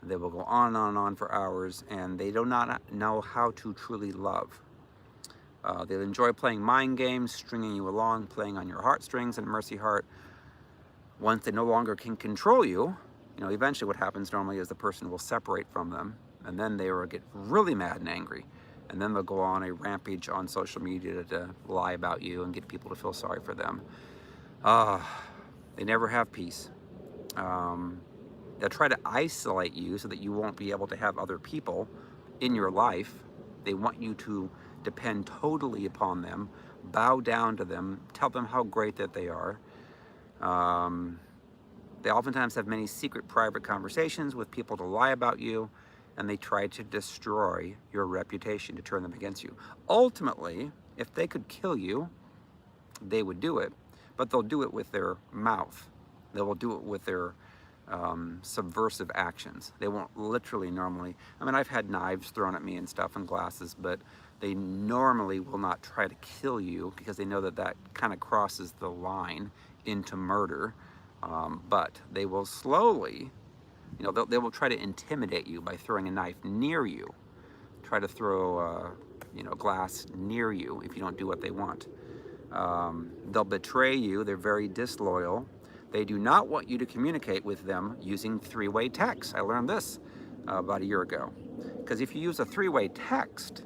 they will go on and on and on for hours, and they do not know how to truly love. They'll enjoy playing mind games, stringing you along, playing on your heartstrings and mercy heart. Once they no longer can control you, eventually what happens normally is the person will separate from them, and then they will get really mad and angry. And then they'll go on a rampage on social media to lie about you and get people to feel sorry for them. They never have peace. They'll try to isolate you so that you won't be able to have other people in your life. They want you to depend totally upon them, bow down to them, tell them how great that they are. They oftentimes have many secret private conversations with people to lie about you, and they try to destroy your reputation, to turn them against you. Ultimately, if they could kill you, they would do it, but they'll do it with their mouth. They will do it with their subversive actions. They won't literally normally, I've had knives thrown at me and stuff and glasses, but they normally will not try to kill you because they know that that kind of crosses the line into murder. But they will slowly, they will try to intimidate you by throwing a knife near you, try to throw, glass near you if you don't do what they want. They'll betray you. They're very disloyal. They do not want you to communicate with them using three-way text. I learned this about a year ago. Because if you use a three-way text,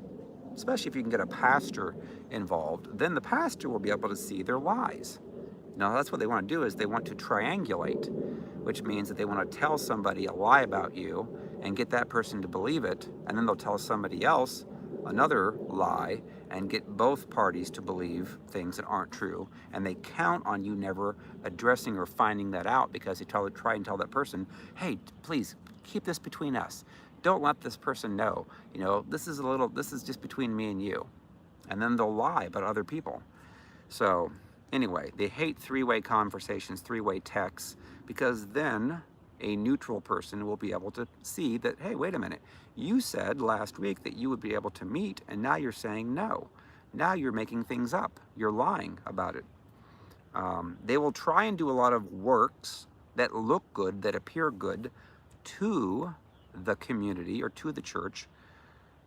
especially if you can get a pastor involved, then the pastor will be able to see their lies. Now, that's what they want to do, is they want to triangulate, which means that they want to tell somebody a lie about you and get that person to believe it, and then they'll tell somebody else another lie and get both parties to believe things that aren't true. And they count on you never addressing or finding that out, because they try and tell that person, hey, please keep this between us. Don't let this person know. This is just between me and you. And then they'll lie about other people. So anyway, they hate three-way conversations, three-way texts, because then a neutral person will be able to see that, hey, wait a minute, you said last week that you would be able to meet, and now you're saying no. Now you're making things up. You're lying about it. They will try and do a lot of works that look good, that appear good to the community or to the church,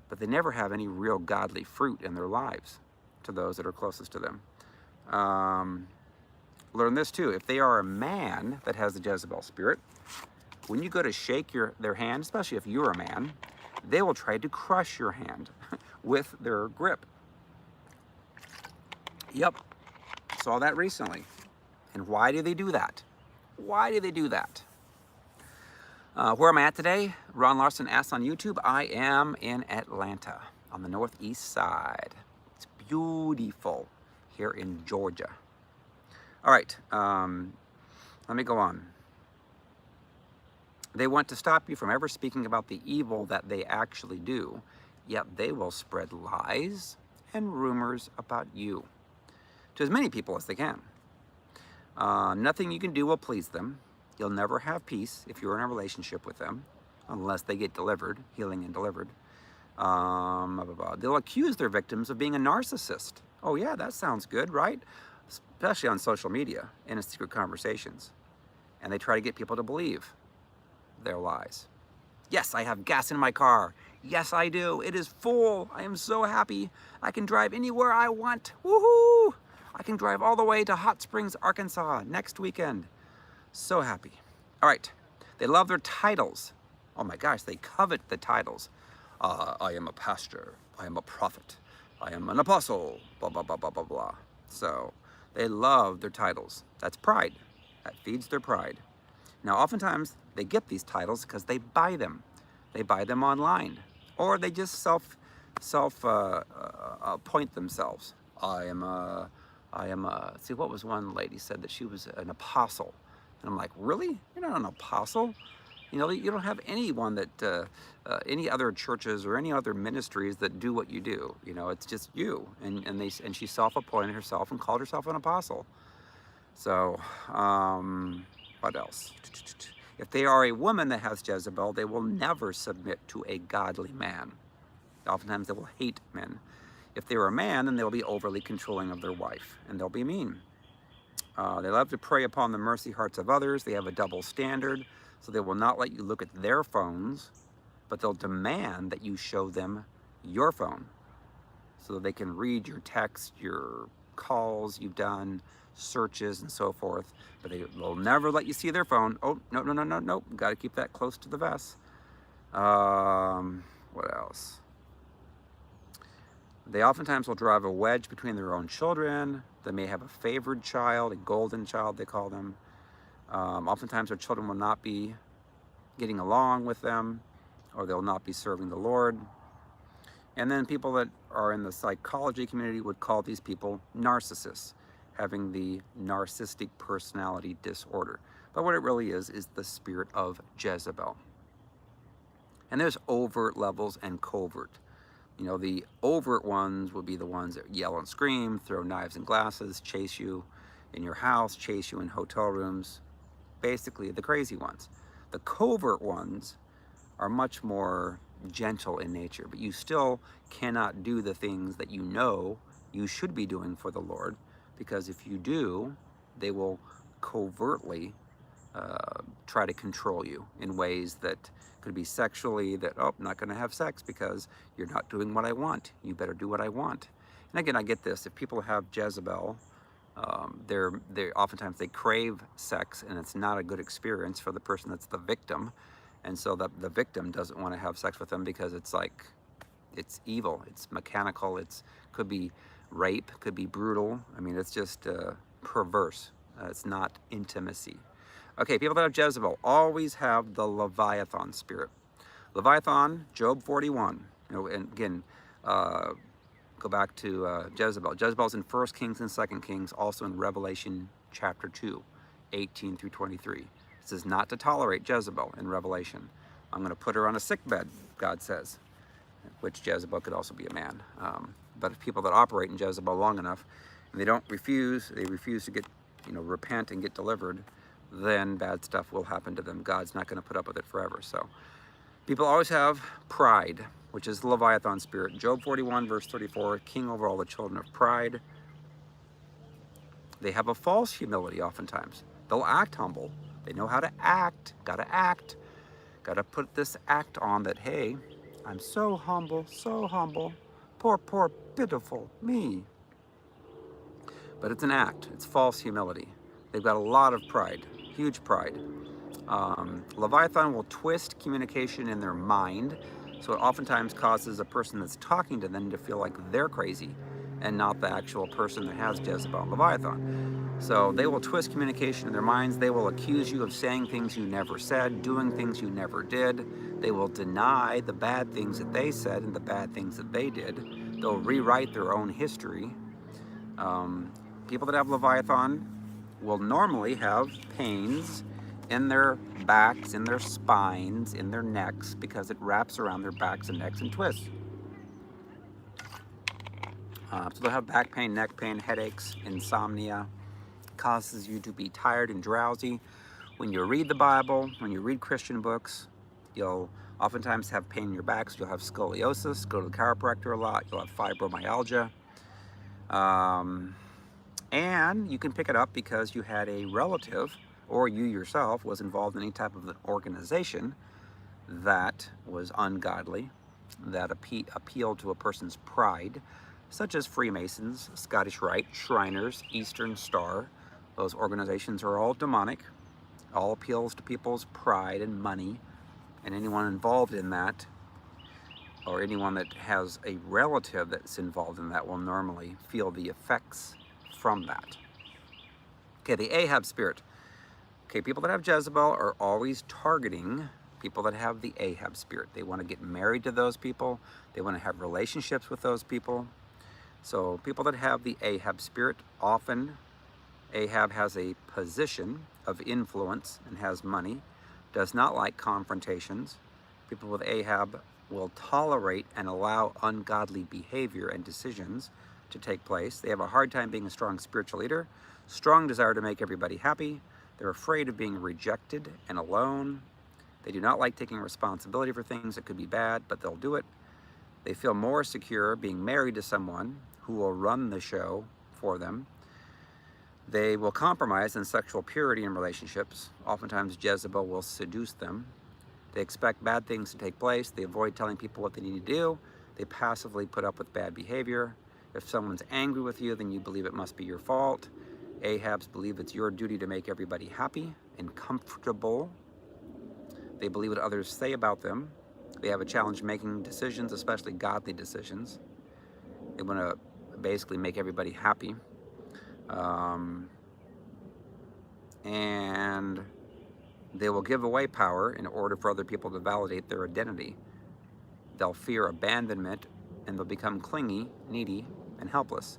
but they never have any real godly fruit in their lives to those that are closest to them. Learn this too. If they are a man that has the Jezebel spirit, when you go to shake their hand, especially if you're a man, they will try to crush your hand with their grip. Yep, saw that recently. And why do they do that? Why do they do that? Where am I at today? Ron Larson asks on YouTube. I am in Atlanta on the northeast side. It's beautiful here in Georgia. All right, let me go on. They want to stop you from ever speaking about the evil that they actually do, yet they will spread lies and rumors about you to as many people as they can. Nothing you can do will please them. You'll never have peace if you're in a relationship with them, unless they get delivered, healing and delivered. Blah, blah, blah. They'll accuse their victims of being a narcissist. Oh yeah, that sounds good, right? Especially on social media and in secret conversations. And they try to get people to believe their lies. Yes, I have gas in my car. Yes, I do. It is full. I am so happy. I can drive anywhere I want. Woohoo! I can drive all the way to Hot Springs, Arkansas next weekend. So happy. All right. They love their titles. Oh my gosh, they covet the titles. I am a pastor. I am a prophet. I am an apostle. Blah, blah, blah, blah, blah, blah. So they love their titles. That's pride. That feeds their pride. Now, oftentimes they get these titles because they buy them. They buy them online, or they just appoint themselves. I am a. See, what was one lady said that she was an apostle, and I'm like, really? You're not an apostle? You know, you don't have anyone that any other churches or any other ministries that do what you do. You know, it's just you. And she self-appointed herself and called herself an apostle. So, what else? If they are a woman that has Jezebel, they will never submit to a godly man. Oftentimes they will hate men. If they are a man, then they'll be overly controlling of their wife, and they'll be mean. They love to prey upon the mercy hearts of others. They have a double standard, so they will not let you look at their phones, but they'll demand that you show them your phone so that they can read your text, your calls you've done, searches, and so forth. But they'll never let you see their phone. Oh, no, no, no, no, no. Got to keep that close to the vest. What else? They oftentimes will drive a wedge between their own children. They may have a favored child, a golden child, they call them. Oftentimes their children will not be getting along with them, or they'll not be serving the Lord. And then people that are in the psychology community would call these people narcissists, having the narcissistic personality disorder. But what it really is the spirit of Jezebel. And there's overt levels and covert. You know, the overt ones would be the ones that yell and scream, throw knives and glasses, chase you in your house, chase you in hotel rooms. Basically, the crazy ones. The covert ones are much more gentle in nature, but you still cannot do the things that you know you should be doing for the Lord, because if you do, they will covertly try to control you in ways that could be sexually, that, oh, I'm not going to have sex because you're not doing what I want. You better do what I want. And again, I get this. If people have Jezebel, they're oftentimes they crave sex, and it's not a good experience for the person that's the victim. And so the victim doesn't want to have sex with them because it's like, it's evil, it's mechanical, could be rape, could be brutal. I mean, it's just perverse. It's not intimacy. Okay, people that have Jezebel always have the Leviathan spirit. Leviathan, Job 41. You know, and again, go back to Jezebel. Jezebel's in 1 Kings and 2 Kings, also in Revelation chapter 2, 18 through 23. It says not to tolerate Jezebel in Revelation. I'm going to put her on a sickbed, God says, which Jezebel could also be a man. But if people that operate in Jezebel long enough, and they refuse to get, repent and get delivered, then bad stuff will happen to them. God's not going to put up with it forever. So people always have pride, which is the Leviathan spirit. Job 41, verse 34, king over all the children of pride. They have a false humility oftentimes. They'll act humble. They know how to act. Got to put this act on that, hey, I'm so humble, so humble. Poor, poor, pitiful me. But it's an act. It's false humility. They've got a lot of pride, huge pride. Leviathan will twist communication in their mind, so it oftentimes causes a person that's talking to them to feel like they're crazy and not the actual person that has Jezebel, Leviathan. So they will twist communication in their minds. They will accuse you of saying things you never said, doing things you never did. They will deny the bad things that they said and the bad things that they did. They'll rewrite their own history. People that have Leviathan will normally have pains in their backs, in their spines, in their necks, because it wraps around their backs and necks and twists. So they'll have back pain, neck pain, headaches, insomnia. Causes you to be tired and drowsy. When you read the Bible, when you read Christian books, you'll oftentimes have pain in your backs. You'll have scoliosis, go to the chiropractor a lot. You'll have fibromyalgia. And you can pick it up because you had a relative or you yourself was involved in any type of an organization that was ungodly, that appealed to a person's pride. such as Freemasons, Scottish Rite, Shriners, Eastern Star. Those organizations are all demonic, all appeals to people's pride and money, and anyone involved in that, or anyone that has a relative that's involved in that, will normally feel the effects from that. Okay, the Ahab spirit. Okay, people that have Jezebel are always targeting people that have the Ahab spirit. They want to get married to those people. They want to have relationships with those people. So people that have the Ahab spirit, often Ahab has a position of influence and has money, does not like confrontations. People with Ahab will tolerate and allow ungodly behavior and decisions to take place. They have a hard time being a strong spiritual leader, strong desire to make everybody happy. They're afraid of being rejected and alone. They do not like taking responsibility for things that could be bad, but they'll do it. They feel more secure being married to someone who will run the show for them. They will compromise in sexual purity in relationships. Oftentimes Jezebel will seduce them. They expect bad things to take place. They avoid telling people what they need to do. They passively put up with bad behavior. If someone's angry with you, then you believe it must be your fault. Ahabs believe it's your duty to make everybody happy and comfortable. They believe what others say about them. They have a challenge making decisions, especially godly decisions. They want to basically make everybody happy. And they will give away power in order for other people to validate their identity. They'll fear abandonment and they'll become clingy, needy, and helpless.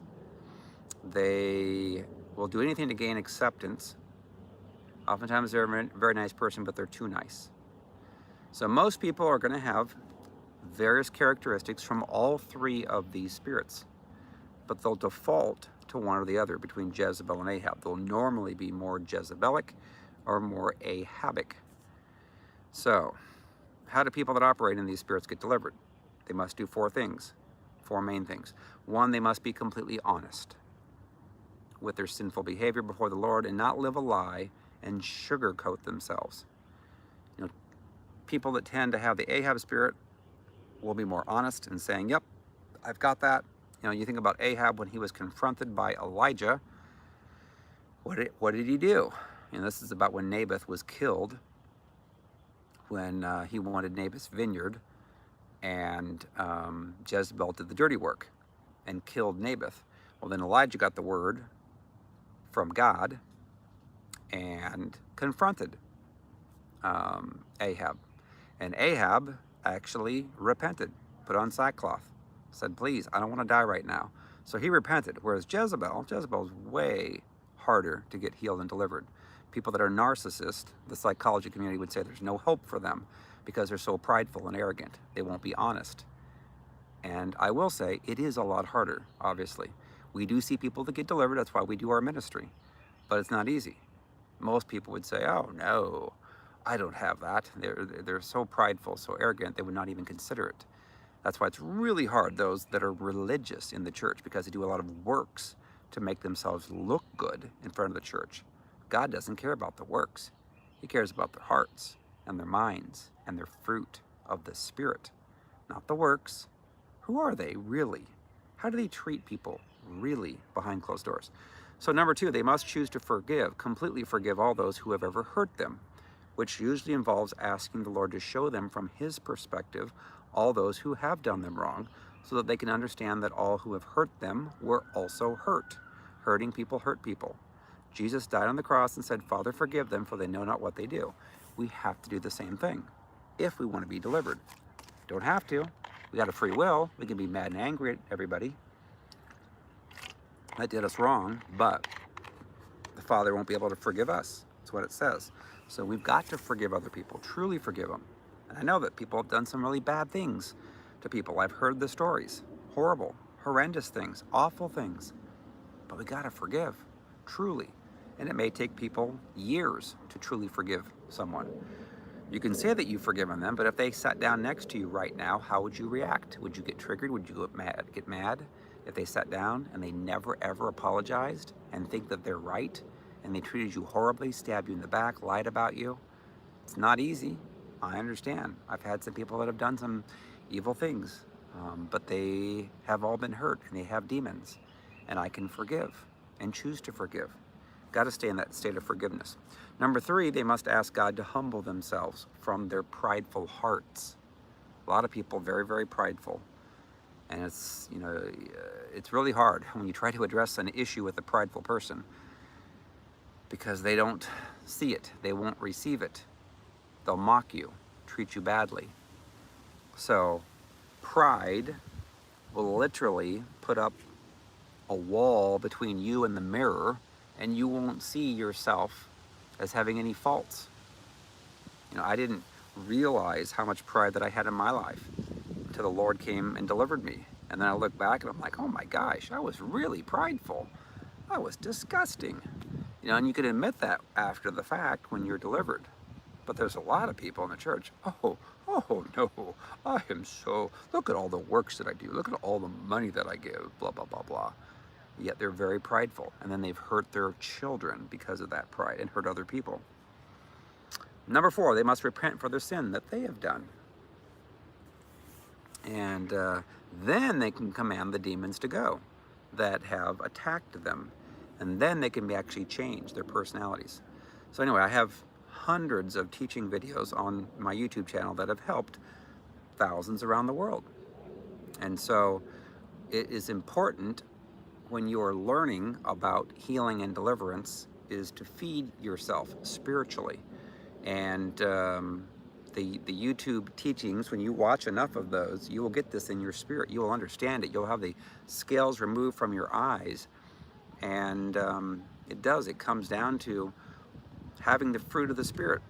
They will do anything to gain acceptance. Oftentimes they're a very nice person, but they're too nice. So most people are going to have various characteristics from all three of these spirits, but they'll default to one or the other between Jezebel and Ahab. They'll normally be more Jezebelic or more Ahabic. So, how do people that operate in these spirits get delivered? They must do four things, four main things. One, they must be completely honest with their sinful behavior before the Lord and not live a lie and sugarcoat themselves. You know, people that tend to have the Ahab spirit will be more honest in saying, yep, I've got that. You know, you think about Ahab when he was confronted by Elijah. What did he do? And this is about when Naboth was killed, when he wanted Naboth's vineyard, and Jezebel did the dirty work and killed Naboth. Well, then Elijah got the word from God and confronted Ahab. And Ahab actually repented, put on sackcloth, said, please, I don't want to die right now. So he repented, whereas Jezebel is way harder to get healed and delivered. People that are narcissists, the psychology community would say there's no hope for them because they're so prideful and arrogant. They won't be honest. And I will say it is a lot harder, obviously. We do see people that get delivered. That's why we do our ministry. But it's not easy. Most people would say, oh, no, I don't have that. They're so prideful, so arrogant, they would not even consider it. That's why it's really hard, those that are religious in the church, because they do a lot of works to make themselves look good in front of the church. God doesn't care about the works. He cares about their hearts and their minds and their fruit of the Spirit, not the works. Who are they really? How do they treat people really behind closed doors? So number two, they must choose to forgive, completely forgive all those who have ever hurt them, which usually involves asking the Lord to show them from His perspective all those who have done them wrong, so that they can understand that all who have hurt them were also hurt. Hurting people hurt people. Jesus died on the cross and said, Father, forgive them, for they know not what they do. We have to do the same thing if we want to be delivered. Don't have to. We got a free will. We can be mad and angry at everybody that did us wrong, but the Father won't be able to forgive us. That's what it says. So we've got to forgive other people, truly forgive them. And I know that people have done some really bad things to people. I've heard the stories. Horrible, horrendous things, awful things. But we got to forgive, truly. And it may take people years to truly forgive someone. You can say that you've forgiven them, but if they sat down next to you right now, how would you react? Would you get triggered? Would you get mad? If they sat down and they never ever apologized and think that they're right, and they treated you horribly, stabbed you in the back, lied about you, it's not easy. I understand. I've had some people that have done some evil things but they have all been hurt and they have demons, and I can forgive and choose to forgive. Got to stay in that state of forgiveness. Number 3, they must ask God to humble themselves from their prideful hearts. A lot of people very, very prideful, and it's it's really hard when you try to address an issue with a prideful person, because they don't see it, they won't receive it, they'll mock you, treat you badly. So pride will literally put up a wall between you and the mirror, and you won't see yourself as having any faults. I didn't realize how much pride that I had in my life until the Lord came and delivered me. And then I look back and I'm like, oh my gosh, I was really prideful. I was disgusting. And you can admit that after the fact when you're delivered. But there's a lot of people in the church, oh no, I am so, look at all the works that I do, look at all the money that I give, blah, blah, blah, blah. Yet they're very prideful, and then they've hurt their children because of that pride and hurt other people. Number 4, they must repent for their sin that they have done. And then they can command the demons to go that have attacked them. And then they can actually change their personalities. So anyway, I have hundreds of teaching videos on my YouTube channel that have helped thousands around the world. And so it is important when you're learning about healing and deliverance is to feed yourself spiritually. And the YouTube teachings, when you watch enough of those, you will get this in your spirit. You will understand it. You'll have the scales removed from your eyes. And it comes down to having the fruit of the Spirit,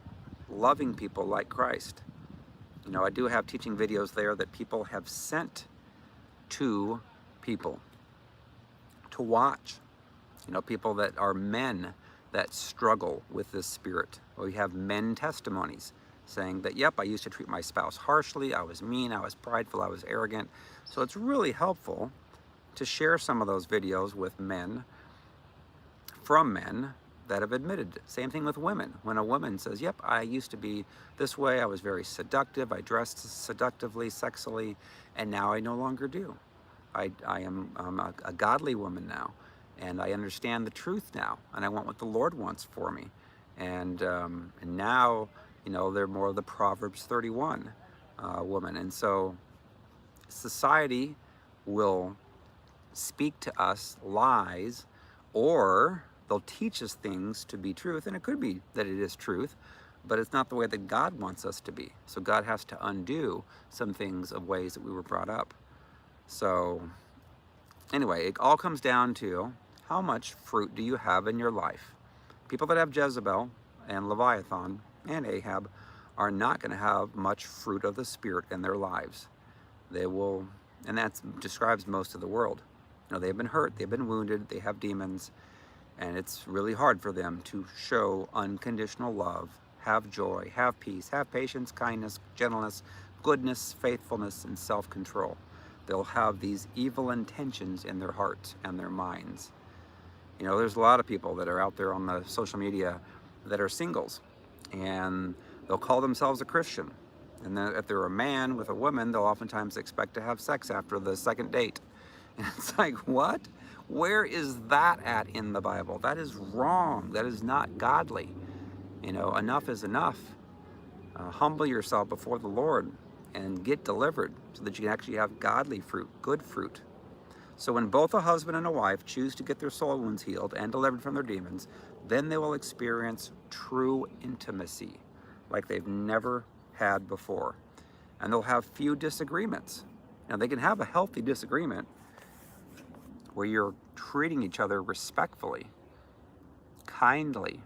loving people like Christ. I do have teaching videos there that people have sent to people to watch. People that are men that struggle with this spirit. We have men testimonies saying that, yep, I used to treat my spouse harshly, I was mean, I was prideful, I was arrogant. So it's really helpful to share some of those videos with men, from men that have admitted it. Same thing with women. When a woman says, yep, I used to be this way, I was very seductive, I dressed seductively, sexily, and now I no longer do. I'm a godly woman now, and I understand the truth now, and I want what the Lord wants for me. And now, they're more of the Proverbs 31 woman. And so society will speak to us lies, or they'll teach us things to be truth, and it could be that it is truth, but it's not the way that God wants us to be. So God has to undo some things of ways that we were brought up. So anyway, it all comes down to how much fruit do you have in your life? People that have Jezebel and Leviathan and Ahab are not going to have much fruit of the Spirit in their lives. They will, and that describes most of the world. They've been hurt, they've been wounded, they have demons, and it's really hard for them to show unconditional love, have joy, have peace, have patience, kindness, gentleness, goodness, faithfulness, and self-control. They'll have these evil intentions in their hearts and their minds. There's a lot of people that are out there on the social media that are singles, and they'll call themselves a Christian. And then if they're a man with a woman, they'll oftentimes expect to have sex after the second date. And it's like, what? Where is that at in the Bible? That is wrong. That is not godly. Enough is enough. Humble yourself before the Lord and get delivered so that you can actually have godly fruit, good fruit. So when both a husband and a wife choose to get their soul wounds healed and delivered from their demons, then they will experience true intimacy like they've never had before. And they'll have few disagreements. They can have a healthy disagreement where you're treating each other respectfully, kindly,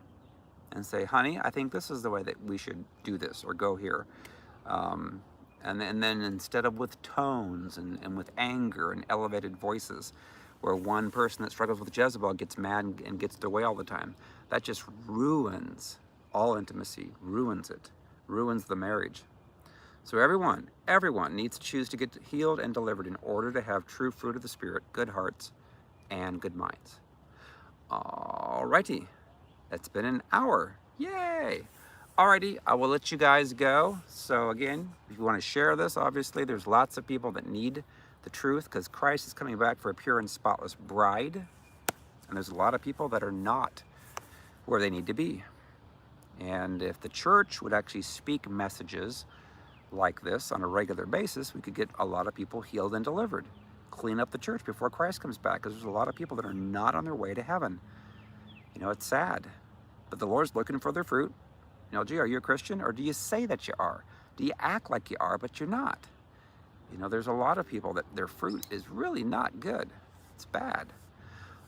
and say, honey, I think this is the way that we should do this or go here. And then instead of with tones and with anger and elevated voices, where one person that struggles with Jezebel gets mad and gets their way all the time, that just ruins all intimacy, ruins it, ruins the marriage. So everyone needs to choose to get healed and delivered in order to have true fruit of the Spirit, good hearts, and good minds. Alrighty, it's been an hour. Yay! Alrighty, I will let you guys go. So again, if you want to share this, obviously there's lots of people that need the truth because Christ is coming back for a pure and spotless bride. And there's a lot of people that are not where they need to be. And if the church would actually speak messages like this on a regular basis, we could get a lot of people healed and delivered. Clean up the church before Christ comes back, because there's a lot of people that are not on their way to heaven. You know, it's sad, but the Lord's looking for their fruit. You know, gee, are you a Christian, or do you say that you are? Do you act like you are, but you're not? You know, there's a lot of people that their fruit is really not good. It's bad.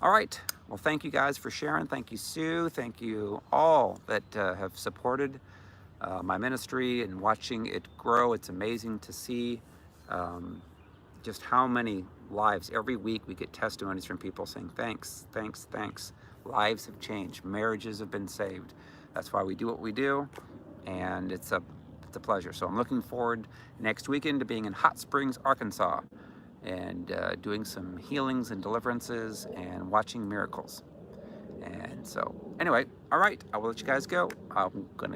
All right. Well, thank you guys for sharing. Thank you, Sue. Thank you all that have supported my ministry and watching it grow. It's amazing to see just how many lives. Every week we get testimonies from people saying, thanks, thanks, thanks. Lives have changed. Marriages have been saved. That's why we do what we do. And it's a pleasure. So I'm looking forward next weekend to being in Hot Springs, Arkansas, and doing some healings and deliverances and watching miracles. And so anyway, all right, I will let you guys go. I'm gonna